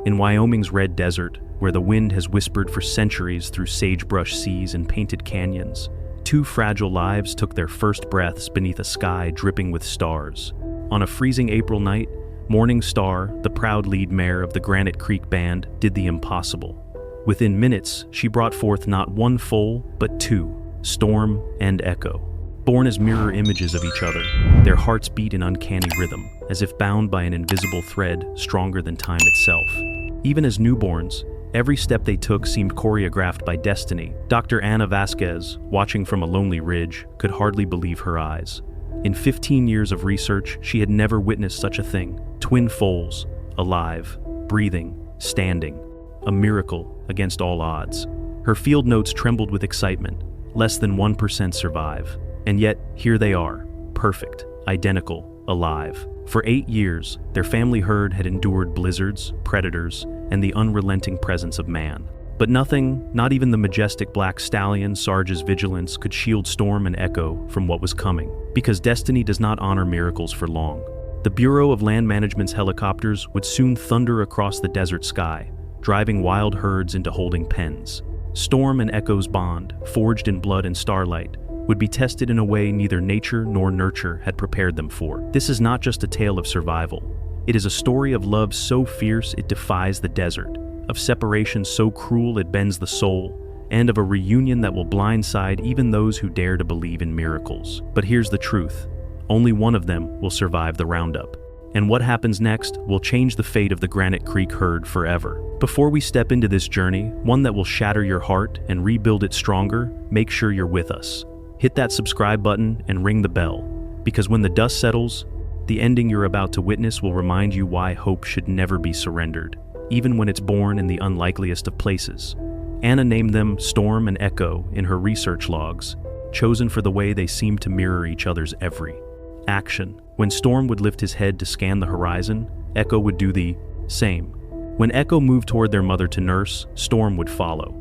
In Wyoming's red desert, where the wind has whispered for centuries through sagebrush seas and painted canyons, two fragile lives took their first breaths beneath a sky dripping with stars. On a freezing April night, Morning Star, the proud lead mare of the Granite Creek Band, did the impossible. Within minutes, she brought forth not one foal, but two, Storm and Echo. Born as mirror images of each other, their hearts beat in uncanny rhythm, as if bound by an invisible thread stronger than time itself. Even as newborns, every step they took seemed choreographed by destiny. Dr. Ana Vasquez, watching from a lonely ridge, could hardly believe her eyes. In 15 years of research, she had never witnessed such a thing. Twin foals, alive, breathing, standing. A miracle against all odds. Her field notes trembled with excitement. Less than 1% survive. And yet, here they are, perfect, identical, alive. For 8 years, their family herd had endured blizzards, predators, and the unrelenting presence of man. But nothing, not even the majestic black stallion Sarge's vigilance, could shield Storm and Echo from what was coming. Because destiny does not honor miracles for long. The Bureau of Land Management's helicopters would soon thunder across the desert sky, driving wild herds into holding pens. Storm and Echo's bond, forged in blood and starlight, would be tested in a way neither nature nor nurture had prepared them for. This is not just a tale of survival. It is a story of love so fierce it defies the desert, of separation so cruel it bends the soul, and of a reunion that will blindside even those who dare to believe in miracles. But here's the truth. Only one of them will survive the roundup. And what happens next will change the fate of the Granite Creek herd forever. Before we step into this journey, one that will shatter your heart and rebuild it stronger, make sure you're with us. Hit that subscribe button and ring the bell, because when the dust settles, the ending you're about to witness will remind you why hope should never be surrendered, even when it's born in the unlikeliest of places. Ana named them Storm and Echo in her research logs, chosen for the way they seemed to mirror each other's every action. When Storm would lift his head to scan the horizon, Echo would do the same. When Echo moved toward their mother to nurse, Storm would follow.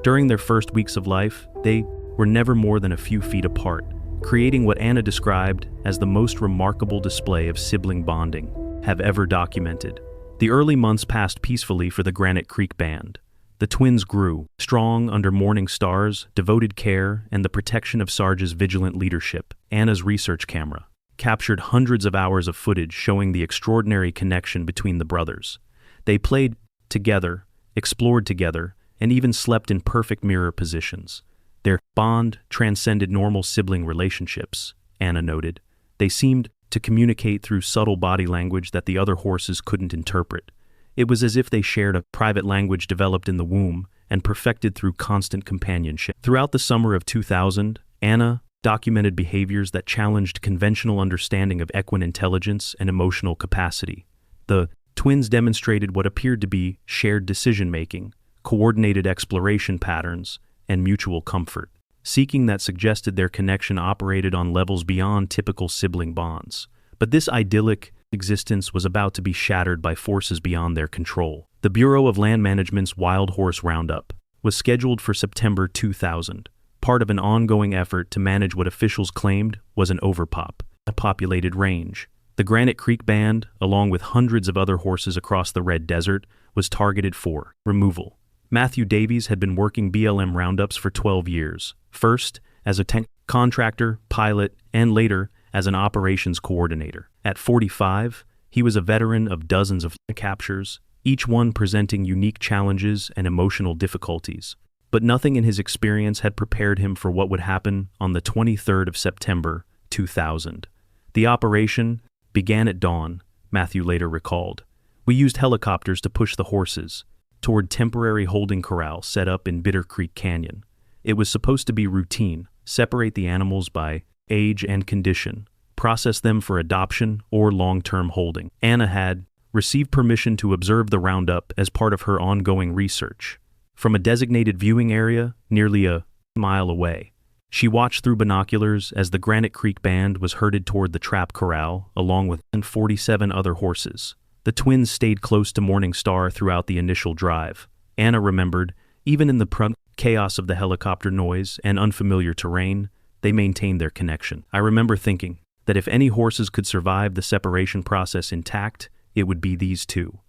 During their first weeks of life, they were never more than a few feet apart, creating what Ana described as the most remarkable display of sibling bonding have ever documented. The early months passed peacefully for the Granite Creek Band. The twins grew, strong under morning stars, devoted care, and the protection of Sarge's vigilant leadership. Ana's research camera captured hundreds of hours of footage showing the extraordinary connection between the brothers. They played together, explored together, and even slept in perfect mirror positions. Their bond transcended normal sibling relationships, Ana noted. They seemed to communicate through subtle body language that the other horses couldn't interpret. It was as if they shared a private language developed in the womb and perfected through constant companionship. Throughout the summer of 2000, Ana documented behaviors that challenged conventional understanding of equine intelligence and emotional capacity. The twins demonstrated what appeared to be shared decision-making, coordinated exploration patterns, and mutual comfort, seeking that suggested their connection operated on levels beyond typical sibling bonds. But this idyllic existence was about to be shattered by forces beyond their control. The Bureau of Land Management's Wild Horse Roundup was scheduled for September 2000, part of an ongoing effort to manage what officials claimed was an overpopulated range. The Granite Creek Band, along with hundreds of other horses across the Red Desert, was targeted for removal. Matthew Davies had been working BLM roundups for 12 years, first as a contractor, pilot, and later as an operations coordinator. At 45, he was a veteran of dozens of captures, each one presenting unique challenges and emotional difficulties. But nothing in his experience had prepared him for what would happen on the 23rd of September, 2000. The operation began at dawn, Matthew later recalled. We used helicopters to push the horses toward temporary holding corral set up in Bitter Creek Canyon. It was supposed to be routine, separate the animals by age and condition, process them for adoption or long-term holding. Ana had received permission to observe the roundup as part of her ongoing research. From a designated viewing area nearly a mile away, she watched through binoculars as the Granite Creek Band was herded toward the trap corral along with 47 other horses. The twins stayed close to Morning Star throughout the initial drive. Ana remembered, even in the chaos of the helicopter noise and unfamiliar terrain, they maintained their connection. I remember thinking that if any horses could survive the separation process intact, it would be these two.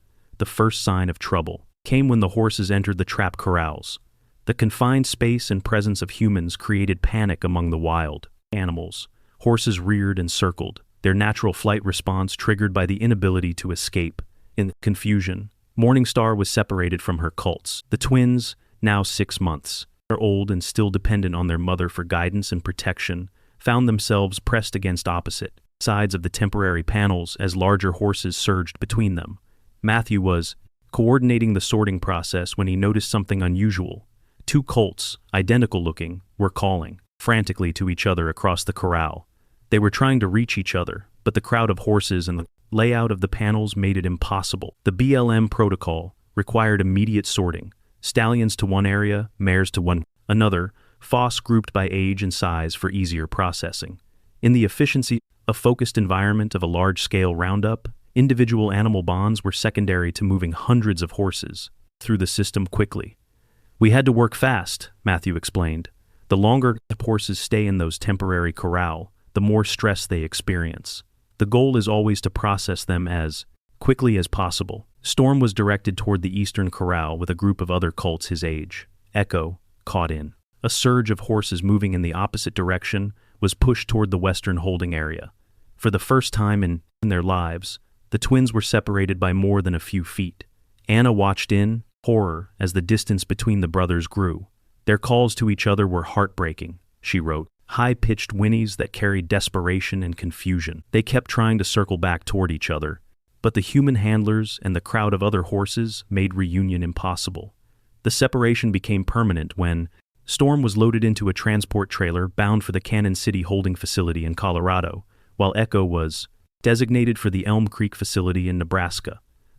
the first sign of trouble came when the horses entered the trap corrals. The confined space and presence of humans created panic among the wild animals. Horses reared and circled, their natural flight response triggered by the inability to escape. In confusion, Morningstar was separated from her colts. The twins, now 6 months old and still dependent on their mother for guidance and protection, found themselves pressed against opposite sides of the temporary panels as larger horses surged between them. Matthew was coordinating the sorting process when he noticed something unusual. 2 colts, identical looking, were calling frantically to each other across the corral. They were trying to reach each other, but the crowd of horses and the layout of the panels made it impossible. The BLM protocol required immediate sorting. Stallions to one area, mares to one another, foss grouped by age and size for easier processing. In the efficiency of focused environment of a large-scale roundup, individual animal bonds were secondary to moving hundreds of horses through the system quickly. "We had to work fast," Matthew explained. "The longer horses stay in those temporary corral, the more stress they experience. The goal is always to process them as quickly as possible." Storm was directed toward the eastern corral with a group of other colts his age. Echo, caught in a surge of horses moving in the opposite direction, was pushed toward the western holding area. For the first time in their lives, the twins were separated by more than a few feet. Anna watched in horror as the distance between the brothers grew. Their calls to each other were heartbreaking, she wrote, high-pitched whinnies that carried desperation and confusion. They kept trying to circle back toward each other, but the human handlers and the crowd of other horses made reunion impossible. The separation became permanent when Storm was loaded into a transport trailer bound for the Cannon City holding facility in Colorado, while Echo was designated for the Elm Creek facility in Nebraska.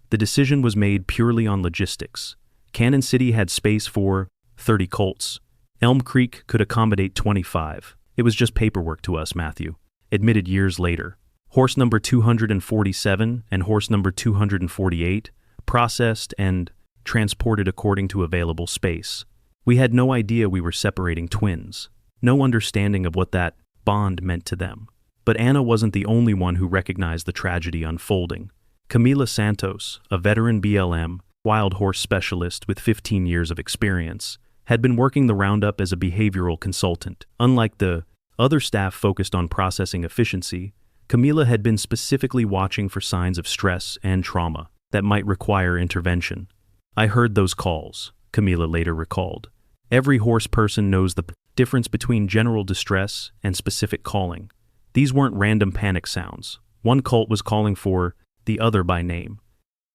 The decision was made purely on logistics. Cannon City had space for 30 colts. Elm Creek could accommodate 25. "It was just paperwork to us," Matthew admitted years later. Horse number 247 and horse number 248 processed and transported according to available space. We had no idea we were separating twins, no understanding of what that bond meant to them. But Anna wasn't the only one who recognized the tragedy unfolding. Camila Santos, a veteran BLM wild horse specialist with 15 years of experience, had been working the roundup as a behavioral consultant. Unlike the other staff focused on processing efficiency, Camila had been specifically watching for signs of stress and trauma that might require intervention. "I heard those calls," Camila later recalled. "Every horse person knows the difference between general distress and specific calling. These weren't random panic sounds. One colt was calling for the other by name.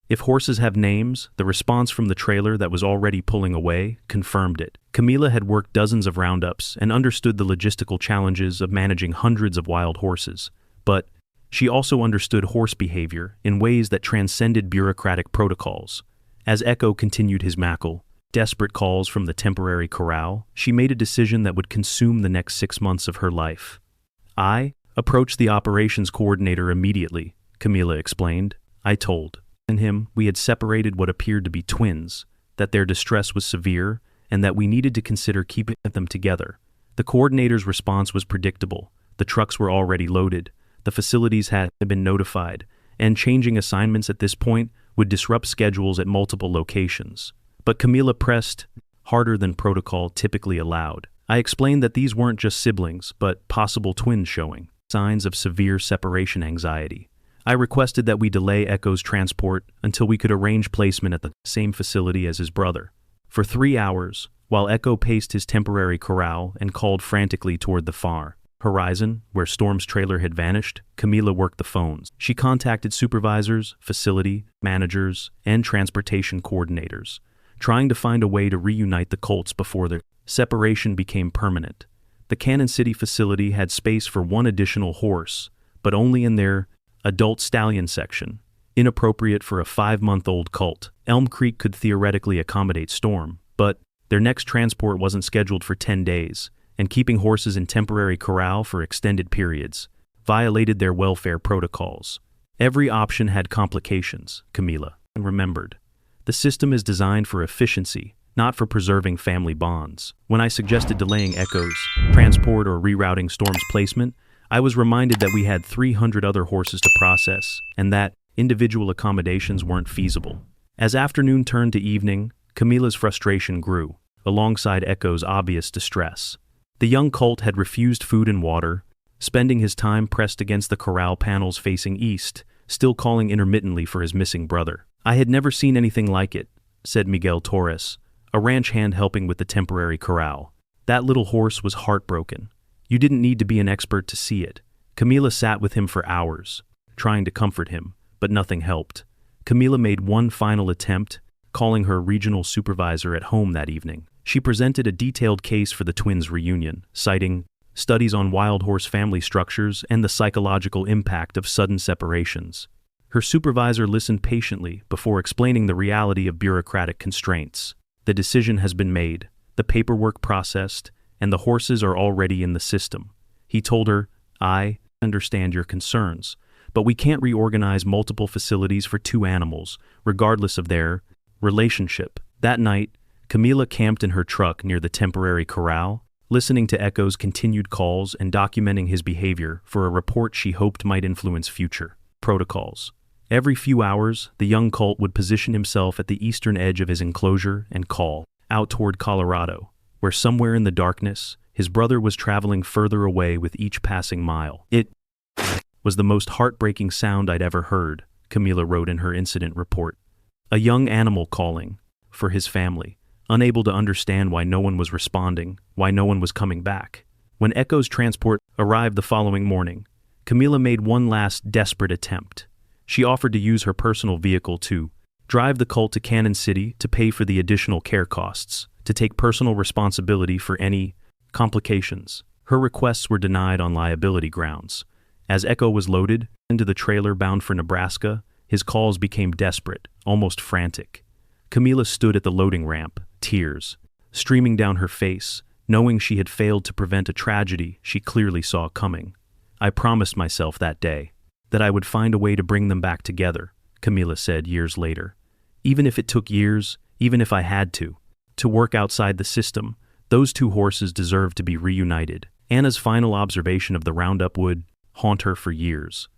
If horses have names, the response from the trailer that was already pulling away confirmed it." Camila had worked dozens of roundups and understood the logistical challenges of managing hundreds of wild horses. But she also understood horse behavior in ways that transcended bureaucratic protocols. As Echo continued his desperate calls from the temporary corral, she made a decision that would consume the next 6 months of her life. "I approached the operations coordinator immediately," Camila explained. "I told him we had separated what appeared to be twins, that their distress was severe, and that we needed to consider keeping them together." The coordinator's response was predictable. The trucks were already loaded. The facilities had been notified, and changing assignments at this point would disrupt schedules at multiple locations. But Camila pressed harder than protocol typically allowed. "I explained that these weren't just siblings, but possible twins showing signs of severe separation anxiety. I requested that we delay Echo's transport until we could arrange placement at the same facility as his brother." For 3 hours, while Echo paced his temporary corral and called frantically toward the far horizon, where Storm's trailer had vanished, Camila worked the phones. She contacted supervisors, facility managers, and transportation coordinators, trying to find a way to reunite the colts before their separation became permanent. The Cannon City facility had space for 1 additional horse, but only in their adult stallion section, inappropriate for a 5-month-old colt. Elm Creek could theoretically accommodate Storm, but their next transport wasn't scheduled for 10 days, and keeping horses in temporary corral for extended periods violated their welfare protocols. Every option had complications, Camila remembered. The system is designed for efficiency, not for preserving family bonds. When I suggested delaying Echo's transport or rerouting Storm's placement, I was reminded that we had 300 other horses to process, and that individual accommodations weren't feasible. As afternoon turned to evening, Camilla's frustration grew, alongside Echo's obvious distress. The young colt had refused food and water, spending his time pressed against the corral panels facing east, still calling intermittently for his missing brother. "I had never seen anything like it," said Miguel Torres, a ranch hand helping with the temporary corral. "That little horse was heartbroken. You didn't need to be an expert to see it." Camila sat with him for hours, trying to comfort him, but nothing helped. Camila made one final attempt, calling her regional supervisor at home that evening. She presented a detailed case for the twins' reunion, citing studies on wild horse family structures and the psychological impact of sudden separations. Her supervisor listened patiently before explaining the reality of bureaucratic constraints. "The decision has been made, the paperwork processed, and the horses are already in the system," he told her. "I understand your concerns, but we can't reorganize multiple facilities for two animals, regardless of their relationship." That night, Camila camped in her truck near the temporary corral, listening to Echo's continued calls and documenting his behavior for a report she hoped might influence future protocols. Every few hours, the young colt would position himself at the eastern edge of his enclosure and call out toward Colorado, where somewhere in the darkness, his brother was traveling further away with each passing mile. "It was the most heartbreaking sound I'd ever heard," Camila wrote in her incident report. "A young animal calling for his family, unable to understand why no one was responding, why no one was coming back." When Echo's transport arrived the following morning, Camila made one last desperate attempt. She offered to use her personal vehicle to drive the colt to Cannon City to pay for the additional care costs, to take personal responsibility for any complications. Her requests were denied on liability grounds. As Echo was loaded into the trailer bound for Nebraska, his calls became desperate, almost frantic. Camila stood at the loading ramp, tears streaming down her face, knowing she had failed to prevent a tragedy she clearly saw coming. "I promised myself that day that I would find a way to bring them back together," Camila said years later. "Even if it took years, even if I had to work outside the system, those two horses deserved to be reunited." Anna's final observation of the roundup would haunt her for years.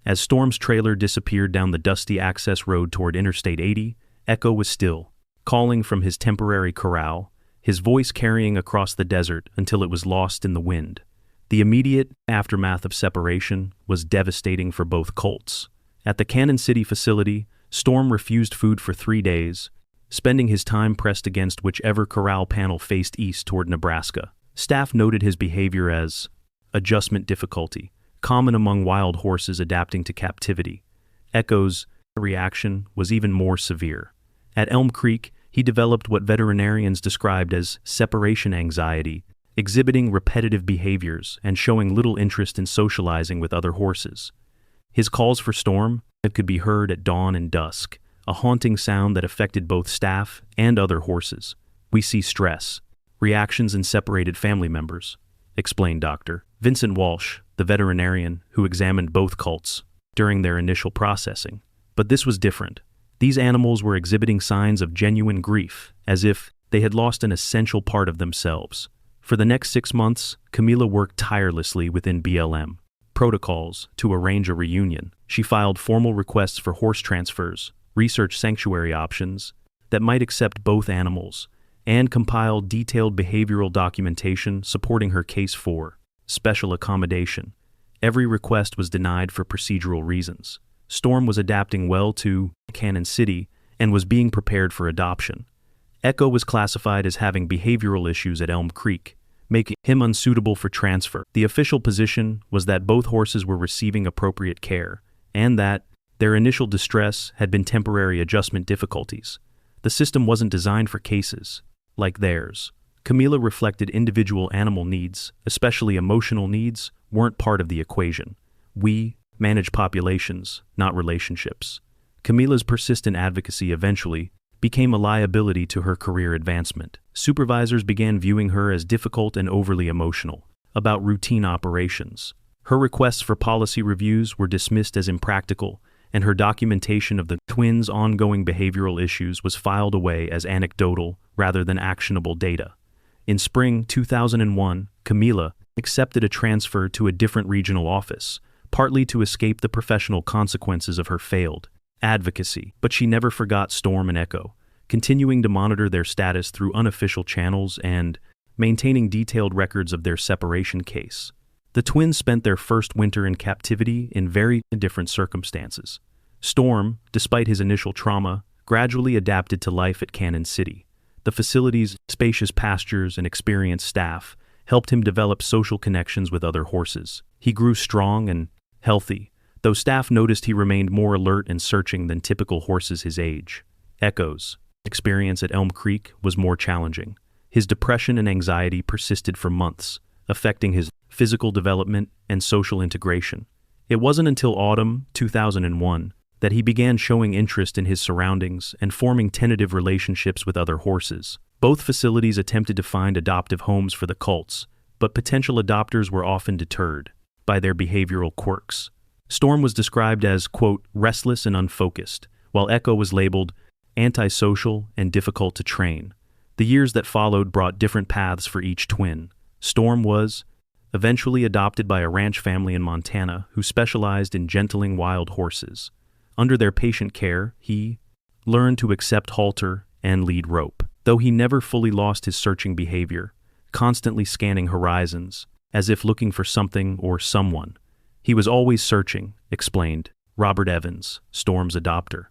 As Storm's trailer disappeared down the dusty access road toward Interstate 80, Echo was still, calling from his temporary corral, his voice carrying across the desert until it was lost in the wind. The immediate aftermath of separation was devastating for both colts. At the Cannon City facility, Storm refused food for 3 days, spending his time pressed against whichever corral panel faced east toward Nebraska. Staff noted his behavior as adjustment difficulty, common among wild horses adapting to captivity. Echo's reaction was even more severe. At Elm Creek, he developed what veterinarians described as separation anxiety, exhibiting repetitive behaviors and showing little interest in socializing with other horses. His calls for Storm could be heard at dawn and dusk, a haunting sound that affected both staff and other horses. "We see stress reactions in separated family members," explained Dr. Vincent Walsh, the veterinarian who examined both colts during their initial processing. But this was different. These animals were exhibiting signs of genuine grief, as if they had lost an essential part of themselves. For the next 6 months, Camila worked tirelessly within BLM protocols to arrange a reunion. She filed formal requests for horse transfers, researched sanctuary options that might accept both animals, and compiled detailed behavioral documentation supporting her case for special accommodation. Every request was denied for procedural reasons. Storm was adapting well to Cannon City and was being prepared for adoption. Echo was classified as having behavioral issues at Elm Creek, making him unsuitable for transfer. The official position was that both horses were receiving appropriate care, and that their initial distress had been temporary adjustment difficulties. The system wasn't designed for cases like theirs. Camila reflected individual animal needs, especially emotional needs, weren't part of the equation. "We manage populations, not relationships." Camila's persistent advocacy eventually became a liability to her career advancement. Supervisors began viewing her as difficult and overly emotional about routine operations. Her requests for policy reviews were dismissed as impractical, and her documentation of the twins' ongoing behavioral issues was filed away as anecdotal rather than actionable data. In spring 2001, Camila accepted a transfer to a different regional office, partly to escape the professional consequences of her failed advocacy, but she never forgot Storm and Echo, continuing to monitor their status through unofficial channels and maintaining detailed records of their separation case. The twins spent their first winter in captivity in very different circumstances. Storm, despite his initial trauma, gradually adapted to life at Cannon City. The facility's spacious pastures and experienced staff helped him develop social connections with other horses. He grew strong and healthy, though staff noticed he remained more alert and searching than typical horses his age. Echo's experience at Elm Creek was more challenging. His depression and anxiety persisted for months, affecting his physical development and social integration. It wasn't until autumn 2001 that he began showing interest in his surroundings and forming tentative relationships with other horses. Both facilities attempted to find adoptive homes for the colts, but potential adopters were often deterred by their behavioral quirks. Storm was described as, quote, restless and unfocused, while Echo was labeled antisocial and difficult to train. The years that followed brought different paths for each twin. Storm was eventually adopted by a ranch family in Montana who specialized in gentling wild horses. Under their patient care, he learned to accept halter and lead rope, though he never fully lost his searching behavior, constantly scanning horizons, as if looking for something or someone. He was always searching, explained Robert Evans, Storm's adopter.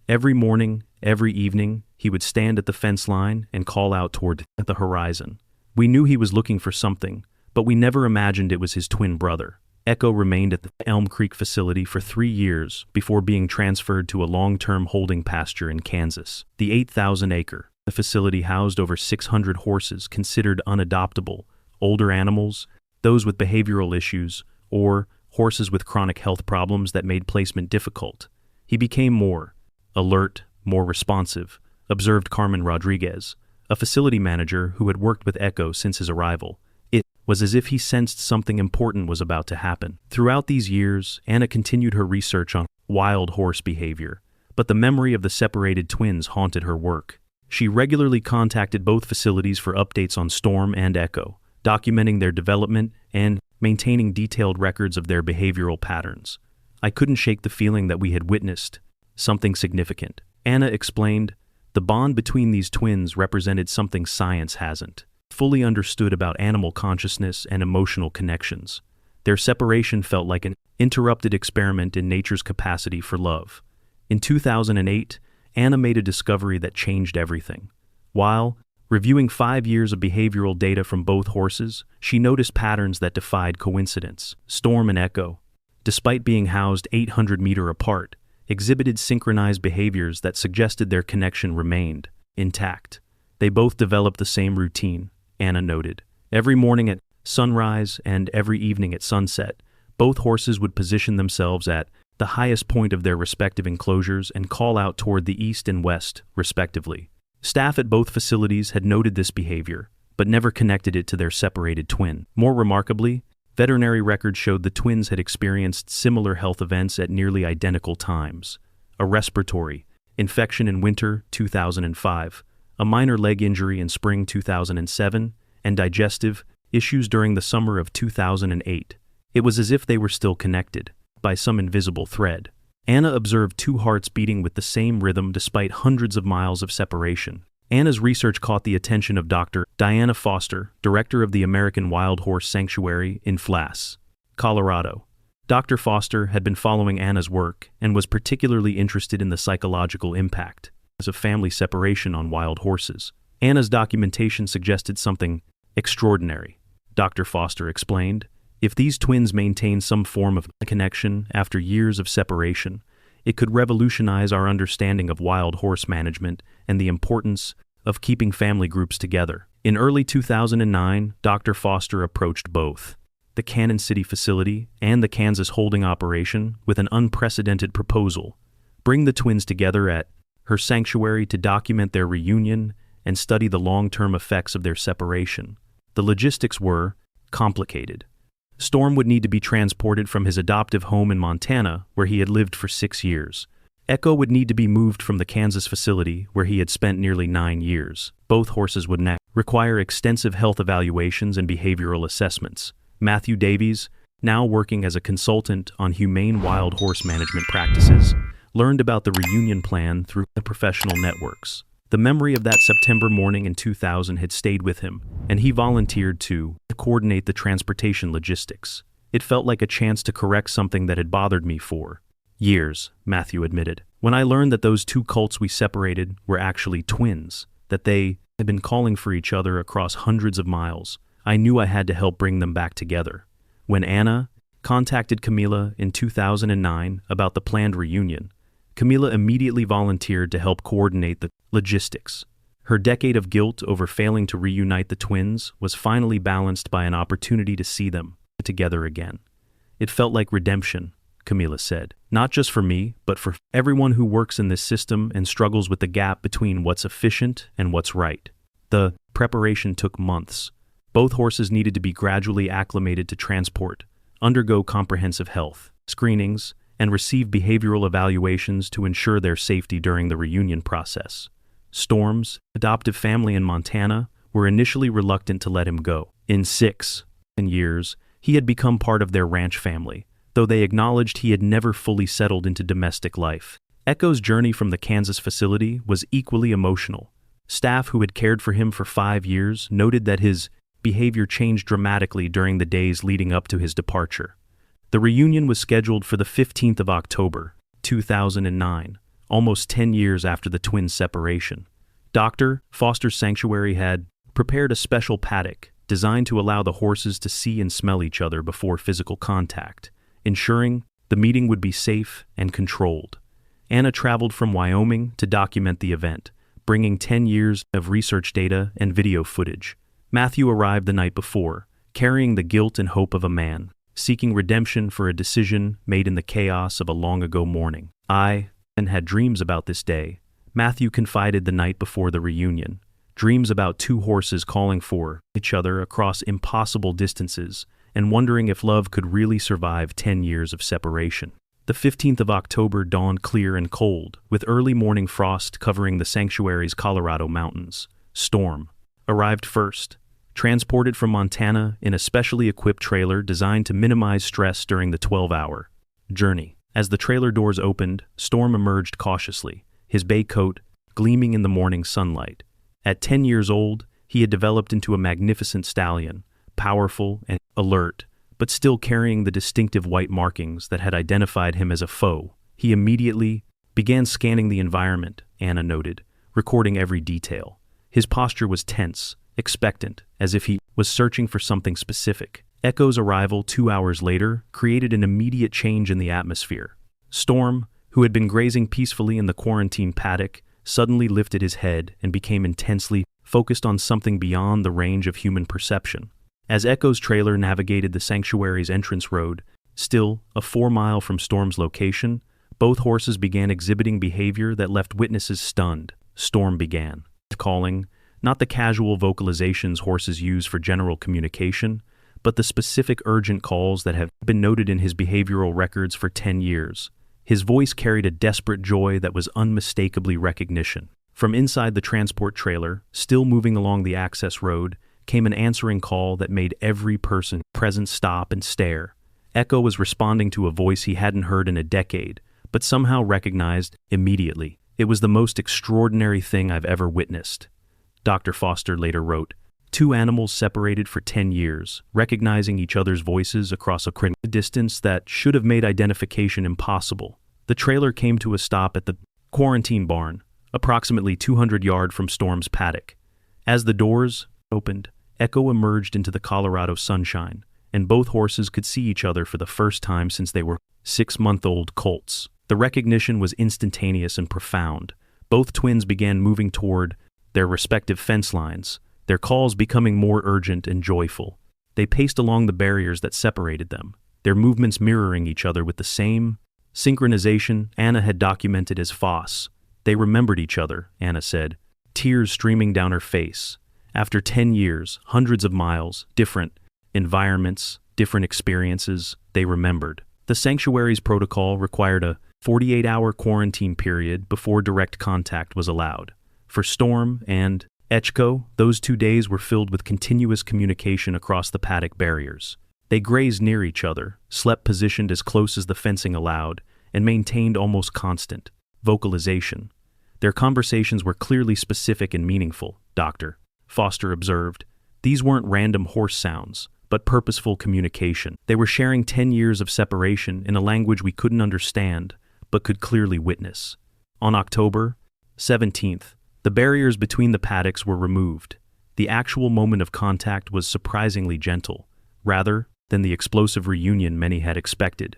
Every morning, every evening, he would stand at the fence line and call out toward the horizon. We knew he was looking for something, but we never imagined it was his twin brother. Echo remained at the Elm Creek facility for 3 years before being transferred to a long-term holding pasture in Kansas. The 8,000-acre facility housed over 600 horses considered unadoptable, older animals, those with behavioral issues, or horses with chronic health problems that made placement difficult. He became more alert, more responsive, observed Carmen Rodriguez, a facility manager who had worked with Echo since his arrival. It was as if he sensed something important was about to happen. Throughout these years, Anna continued her research on wild horse behavior, but the memory of the separated twins haunted her work. She regularly contacted both facilities for updates on Storm and Echo, documenting their development and maintaining detailed records of their behavioral patterns. I couldn't shake the feeling that we had witnessed something significant. Anna explained, the bond between these twins represented something science hasn't fully understood about animal consciousness and emotional connections. Their separation felt like an interrupted experiment in nature's capacity for love. In 2008, Anna made a discovery that changed everything. While reviewing 5 years of behavioral data from both horses, she noticed patterns that defied coincidence. Storm and Echo, despite being housed 800 meters apart, exhibited synchronized behaviors that suggested their connection remained intact. They both developed the same routine, Anna noted. Every morning at sunrise and every evening at sunset, both horses would position themselves at the highest point of their respective enclosures and call out toward the east and west, respectively. Staff at both facilities had noted this behavior, but never connected it to their separated twin. More remarkably, veterinary records showed the twins had experienced similar health events at nearly identical times. A respiratory infection in winter 2005, a minor leg injury in spring 2007, and digestive issues during the summer of 2008. It was as if they were still connected by some invisible thread. Anna observed two hearts beating with the same rhythm despite hundreds of miles of separation. Anna's research caught the attention of Dr. Diana Foster, director of the American Wild Horse Sanctuary in Flass, Colorado. Dr. Foster had been following Anna's work and was particularly interested in the psychological impact of family separation on wild horses. Anna's documentation suggested something extraordinary. Dr. Foster explained, if these twins maintain some form of connection after years of separation, it could revolutionize our understanding of wild horse management and the importance of keeping family groups together. In early 2009, Dr. Foster approached both the Cannon City facility and the Kansas holding operation with an unprecedented proposal: bring the twins together at her sanctuary to document their reunion and study the long-term effects of their separation. The logistics were complicated. Storm would need to be transported from his adoptive home in Montana, where he had lived for 6 years. Echo would need to be moved from the Kansas facility, where he had spent nearly 9 years. Both horses would require extensive health evaluations and behavioral assessments. Matthew Davies, now working as a consultant on humane wild horse management practices, learned about the reunion plan through the professional networks. The memory of that September morning in 2000 had stayed with him, and he volunteered to coordinate the transportation logistics. It felt like a chance to correct something that had bothered me for years, Matthew admitted. When I learned that those two cults we separated were actually twins, that they had been calling for each other across hundreds of miles, I knew I had to help bring them back together. When Anna contacted Camila in 2009 about the planned reunion, Camila immediately volunteered to help coordinate the logistics. Her decade of guilt over failing to reunite the twins was finally balanced by an opportunity to see them together again. It felt like redemption, Camila said. Not just for me, but for everyone who works in this system and struggles with the gap between what's efficient and what's right. The preparation took months. Both horses needed to be gradually acclimated to transport, undergo comprehensive health screenings, and receive behavioral evaluations to ensure their safety during the reunion process. Storm's adoptive family in Montana were initially reluctant to let him go. In 6 years, he had become part of their ranch family, though they acknowledged he had never fully settled into domestic life. Echo's journey from the Kansas facility was equally emotional. Staff who had cared for him for 5 years noted that his behavior changed dramatically during the days leading up to his departure. The reunion was scheduled for the 15th of October, 2009, almost 10 years after the twins' separation. Dr. Foster's sanctuary had prepared a special paddock designed to allow the horses to see and smell each other before physical contact, ensuring the meeting would be safe and controlled. Anna traveled from Wyoming to document the event, bringing 10 years of research data and video footage. Matthew arrived the night before, carrying the guilt and hope of a man seeking redemption for a decision made in the chaos of a long-ago morning. I had dreams about this day, Matthew confided the night before the reunion. Dreams about two horses calling for each other across impossible distances and wondering if love could really survive 10 years of separation. The 15th of October dawned clear and cold, with early morning frost covering the sanctuary's Colorado mountains. Storm arrived first, transported from Montana in a specially equipped trailer designed to minimize stress during the 12-hour journey. As the trailer doors opened, Storm emerged cautiously, his bay coat gleaming in the morning sunlight. At 10 years old, he had developed into a magnificent stallion, powerful and alert, but still carrying the distinctive white markings that had identified him as a foe. He immediately began scanning the environment, Anna noted, recording every detail. His posture was tense, expectant, as if he was searching for something specific. Echo's arrival 2 hours later created an immediate change in the atmosphere. Storm, who had been grazing peacefully in the quarantine paddock, suddenly lifted his head and became intensely focused on something beyond the range of human perception. As Echo's trailer navigated the sanctuary's entrance road, still a 4-mile from Storm's location, both horses began exhibiting behavior that left witnesses stunned. Storm began calling, not the casual vocalizations horses use for general communication, but the specific urgent calls that have been noted in his behavioral records for 10 years. His voice carried a desperate joy that was unmistakably recognition. From inside the transport trailer, still moving along the access road, came an answering call that made every person present stop and stare. Echo was responding to a voice he hadn't heard in a decade, but somehow recognized immediately. It was the most extraordinary thing I've ever witnessed. Dr. Foster later wrote, two animals separated for 10 years, recognizing each other's voices across a distance that should have made identification impossible. The trailer came to a stop at the quarantine barn, approximately 200 yards from Storm's paddock. As the doors opened, Echo emerged into the Colorado sunshine, and both horses could see each other for the first time since they were 6-month-old colts. The recognition was instantaneous and profound. Both twins began moving toward their respective fence lines, their calls becoming more urgent and joyful. They paced along the barriers that separated them, their movements mirroring each other with the same synchronization Anna had documented as FOSS. They remembered each other, Anna said, tears streaming down her face. After 10 years, hundreds of miles, different environments, different experiences, they remembered. The sanctuary's protocol required a 48-hour quarantine period before direct contact was allowed. For Storm and Echko, those 2 days were filled with continuous communication across the paddock barriers. They grazed near each other, slept positioned as close as the fencing allowed, and maintained almost constant vocalization. Their conversations were clearly specific and meaningful, Dr. Foster observed. These weren't random horse sounds, but purposeful communication. They were sharing 10 years of separation in a language we couldn't understand, but could clearly witness. On October 17th, the barriers between the paddocks were removed. The actual moment of contact was surprisingly gentle, rather than the explosive reunion many had expected.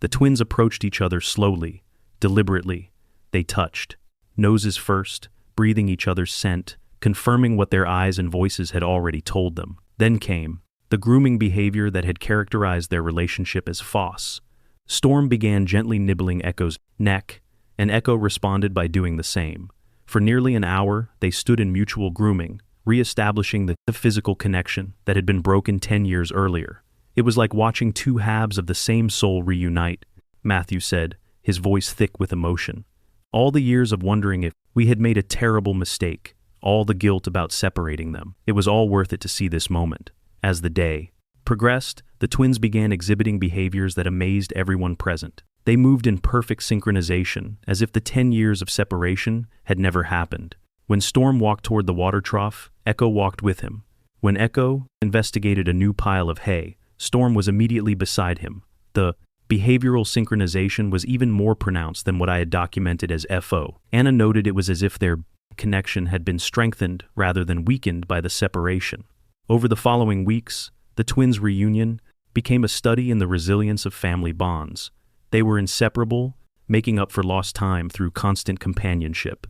The twins approached each other slowly, deliberately. They touched, noses first, breathing each other's scent, confirming what their eyes and voices had already told them. Then came the grooming behavior that had characterized their relationship as false. Storm began gently nibbling Echo's neck, and Echo responded by doing the same. For nearly an hour, they stood in mutual grooming, re-establishing the physical connection that had been broken 10 years earlier. It was like watching two halves of the same soul reunite, Matthew said, his voice thick with emotion. All the years of wondering if we had made a terrible mistake, all the guilt about separating them, it was all worth it to see this moment. As the day progressed, the twins began exhibiting behaviors that amazed everyone present. They moved in perfect synchronization, as if the 10 years of separation had never happened. When Storm walked toward the water trough, Echo walked with him. When Echo investigated a new pile of hay, Storm was immediately beside him. The behavioral synchronization was even more pronounced than what I had documented as FO. Anna noted it was as if their connection had been strengthened rather than weakened by the separation. Over the following weeks, the twins' reunion became a study in the resilience of family bonds. They were inseparable, making up for lost time through constant companionship.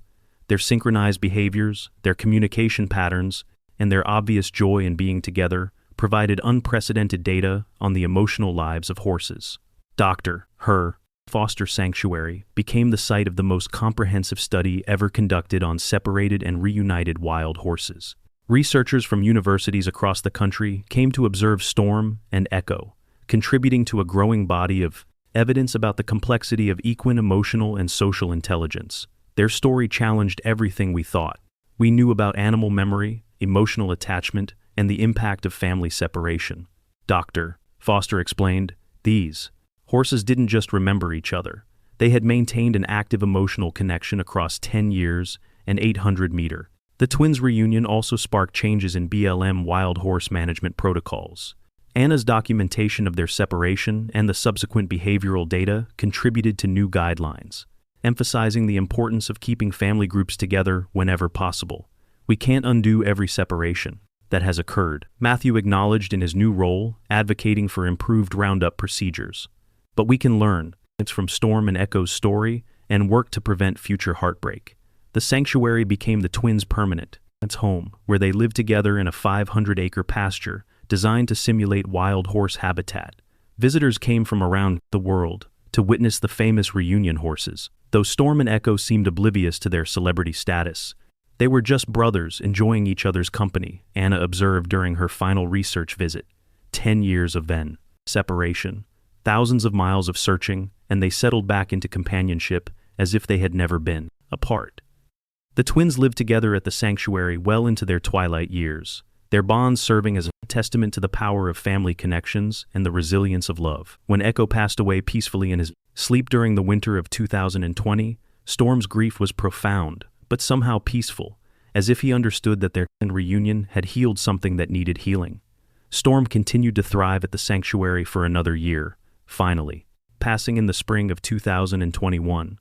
Their synchronized behaviors, their communication patterns, and their obvious joy in being together provided unprecedented data on the emotional lives of horses. Dr. Foster Sanctuary became the site of the most comprehensive study ever conducted on separated and reunited wild horses. Researchers from universities across the country came to observe Storm and Echo, contributing to a growing body of evidence about the complexity of equine emotional and social intelligence. Their story challenged everything we thought we knew about animal memory, emotional attachment, and the impact of family separation. Dr. Foster explained, these horses didn't just remember each other. They had maintained an active emotional connection across 10 years and 800 meters. The twins' reunion also sparked changes in BLM wild horse management protocols. Anna's documentation of their separation and the subsequent behavioral data contributed to new guidelines, emphasizing the importance of keeping family groups together whenever possible. We can't undo every separation that has occurred, Matthew acknowledged in his new role, advocating for improved roundup procedures. But we can learn from Storm and Echo's story and work to prevent future heartbreak. The sanctuary became the twins' permanent home, where they lived together in a 500-acre pasture designed to simulate wild horse habitat. Visitors came from around the world to witness the famous reunion horses. Though Storm and Echo seemed oblivious to their celebrity status, they were just brothers enjoying each other's company, Anna observed during her final research visit. 10 years of separation, thousands of miles of searching, and they settled back into companionship as if they had never been apart. The twins lived together at the sanctuary well into their twilight years, their bonds serving as a testament to the power of family connections and the resilience of love. When Echo passed away peacefully in his sleep during the winter of 2020, Storm's grief was profound, but somehow peaceful, as if he understood that their reunion had healed something that needed healing. Storm continued to thrive at the sanctuary for another year, finally, passing in the spring of 2021.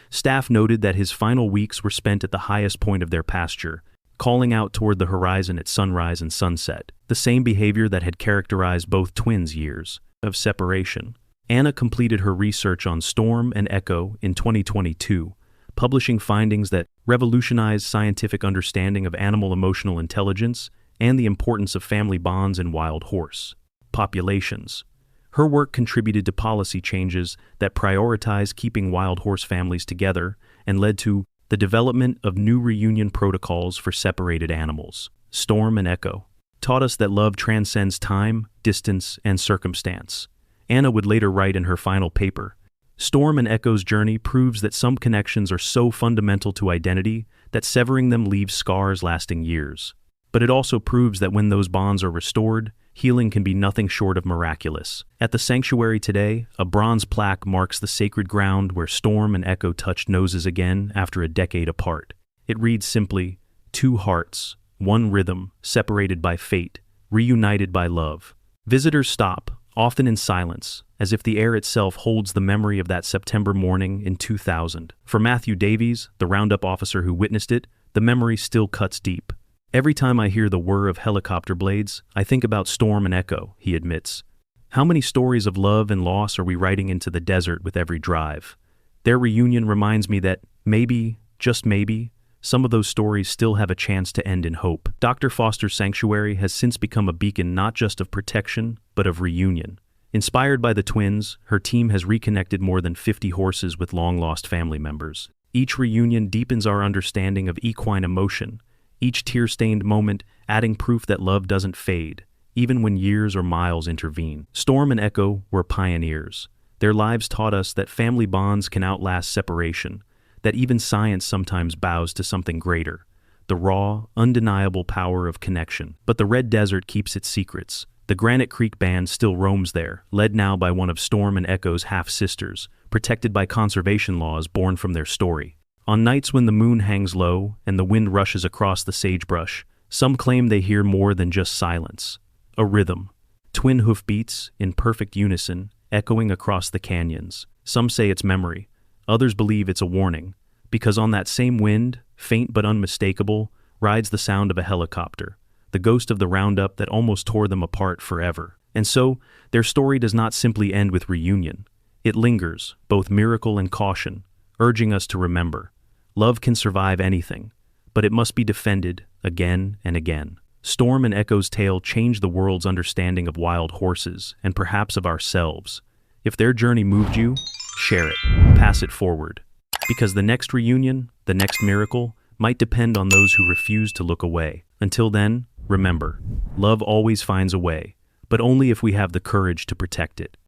Staff noted that his final weeks were spent at the highest point of their pasture, calling out toward the horizon at sunrise and sunset, the same behavior that had characterized both twins' years of separation. Anna completed her research on Storm and Echo in 2022, publishing findings that revolutionized scientific understanding of animal emotional intelligence and the importance of family bonds in wild horse populations. Her work contributed to policy changes that prioritized keeping wild horse families together and led to the development of new reunion protocols for separated animals. Storm and Echo taught us that love transcends time, distance, and circumstance. Anna would later write in her final paper, Storm and Echo's journey proves that some connections are so fundamental to identity that severing them leaves scars lasting years. But it also proves that when those bonds are restored, healing can be nothing short of miraculous. At the sanctuary today, a bronze plaque marks the sacred ground where Storm and Echo touched noses again after a decade apart. It reads simply, "Two hearts, one rhythm, separated by fate, reunited by love." Visitors stop, often in silence, as if the air itself holds the memory of that September morning in 2000. For Matthew Davies, the roundup officer who witnessed it, the memory still cuts deep. "Every time I hear the whir of helicopter blades, I think about Storm and Echo," he admits. "How many stories of love and loss are we writing into the desert with every drive? Their reunion reminds me that maybe, just maybe, some of those stories still have a chance to end in hope." Dr. Foster's sanctuary has since become a beacon not just of protection, but of reunion. Inspired by the twins, her team has reconnected more than 50 horses with long-lost family members. Each reunion deepens our understanding of equine emotion, each tear-stained moment adding proof that love doesn't fade, even when years or miles intervene. Storm and Echo were pioneers. Their lives taught us that family bonds can outlast separation, that even science sometimes bows to something greater, the raw, undeniable power of connection. But the Red Desert keeps its secrets. The Granite Creek Band still roams there, led now by one of Storm and Echo's half-sisters, protected by conservation laws born from their story. On nights when the moon hangs low and the wind rushes across the sagebrush, some claim they hear more than just silence. A rhythm. Twin hoofbeats, in perfect unison, echoing across the canyons. Some say it's memory. Others believe it's a warning, because on that same wind, faint but unmistakable, rides the sound of a helicopter, the ghost of the roundup that almost tore them apart forever. And so, their story does not simply end with reunion. It lingers, both miracle and caution, urging us to remember. Love can survive anything, but it must be defended again and again. Storm and Echo's tale changed the world's understanding of wild horses and perhaps of ourselves. If their journey moved you, share it, pass it forward. Because the next reunion, the next miracle, might depend on those who refuse to look away. Until then, remember, love always finds a way, but only if we have the courage to protect it.